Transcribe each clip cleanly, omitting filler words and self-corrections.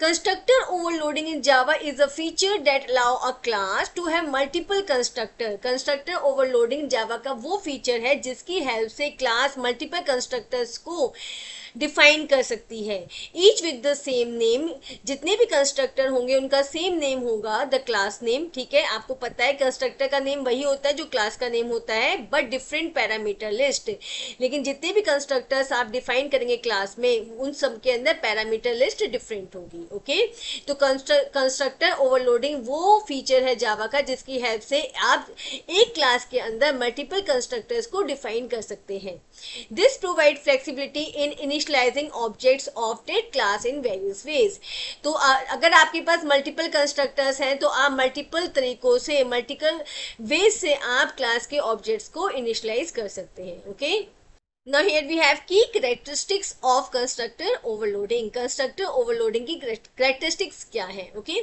Constructor overloading in Java is a feature that allow a class to have multiple constructor. Constructor overloading Java का वो feature है जिसकी help से class multiple constructors को define कर सकती है. Each with the same name, जितने भी कंस्ट्रक्टर होंगे उनका सेम नेम होगा, द क्लास नेम. ठीक है, आपको पता है कंस्ट्रक्टर का नेम वही होता है जो क्लास का नेम होता है, बट डिफरेंट पैरामीटर लिस्ट. लेकिन जितने भी कंस्ट्रक्टर्स आप डिफाइन करेंगे क्लास में उन सब के अंदर पैरामीटर लिस्ट डिफरेंट होगी. ओके, तो कंस्ट्रक्टर ओवरलोडिंग वो फीचर है जावा का जिसकी हेल्प से आप एक क्लास के अंदर मल्टीपल कंस्ट्रक्टर्स को डिफाइन कर सकते हैं. This provide flexibility in initialising objects of that class in various ways. तो अगर आपके पास मल्टीपल कंस्ट्रक्टर्स हैं तो आप मल्टीपल तरीकों से, मल्टीपल वेज से आप क्लास के ऑब्जेक्ट्स को इनिशियलाइज कर सकते हैं. Okay, Now here we have key characteristics of constructor overloading. Constructor overloading की characteristics क्या है? Okay,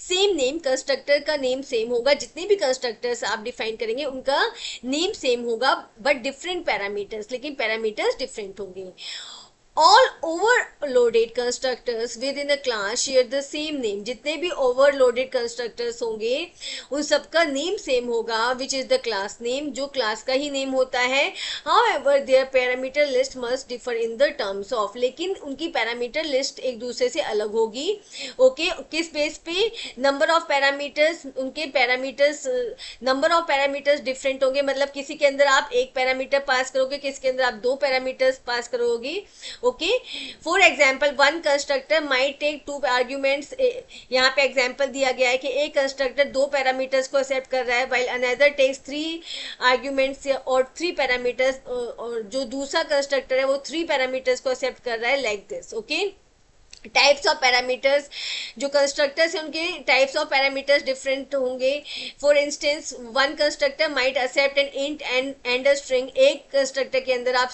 same name, constructor का name same होगा, जितने भी constructors आप define करेंगे उनका name same होगा, but different parameters, लेकिन parameters different होंगे. All overloaded constructors within a class share the same name. जितने भी overloaded constructors होंगे उन सबका name same होगा, which is the class name, जो class का ही name होता है. However, their parameter list must differ in the terms of. लेकिन उनकी parameter list एक दूसरे से अलग होगी. Okay, किस बेस पे? Number of parameters, उनके parameters, number of parameters different होंगे. मतलब किसी के अंदर आप एक parameter पास करोगे, किसी के अंदर आप दो parameters पास करोगे. Okay, for example one constructor might take two arguments. यहाँ पे एग्जाम्पल दिया गया है कि एक कंस्ट्रक्टर दो पैरामीटर्स को एक्सेप्ट कर रहा है, while another takes three arguments और थ्री पैरामीटर्स, और जो दूसरा कंस्ट्रक्टर है वो थ्री पैरामीटर्स को एक्सेप्ट कर रहा है, like this. Okay, types of parameters, जो कंस्ट्रक्टर्स हैं उनके टाइप्स ऑफ पैरामीटर्स डिफरेंट होंगे. For instance, one constructor might accept an int and a string. एक कंस्ट्रक्टर के अंदर आप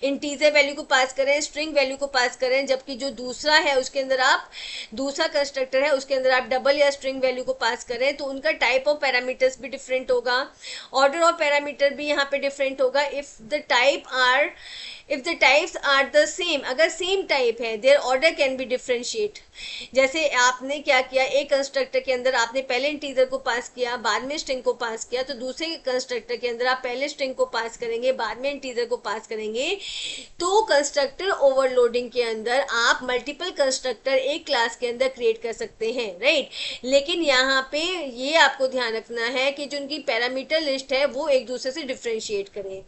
इंटीजर वैल्यू को पास करें, स्ट्रिंग वैल्यू को पास करें, जबकि जो दूसरा है उसके अंदर आप, दूसरा कंस्ट्रक्टर है उसके अंदर आप डबल या स्ट्रिंग वैल्यू को पास करें, तो उनका टाइप ऑफ पैरामीटर्स भी डिफरेंट होगा. ऑर्डर ऑफ पैरामीटर भी यहाँ पे डिफरेंट होगा. if the types are the same, अगर सेम टाइप है, their order can be differentiate. जैसे आपने क्या किया, एक कंस्ट्रक्टर के अंदर आपने पहले इंटीजर को पास किया, बाद में स्ट्रिंग को पास किया, तो दूसरे कंस्ट्रक्टर के अंदर आप पहले स्ट्रिंग को पास करेंगे, बाद में इंटीजर को पास करेंगे. तो कंस्ट्रक्टर ओवरलोडिंग के अंदर आप मल्टीपल कंस्ट्रक्टर एक क्लास के अंदर क्रिएट कर सकते हैं, राइट. लेकिन यहाँ पे ये आपको ध्यान रखना है कि जो उनकी पैरामीटर लिस्ट है वो एक दूसरे से डिफ्रेंशिएट करें.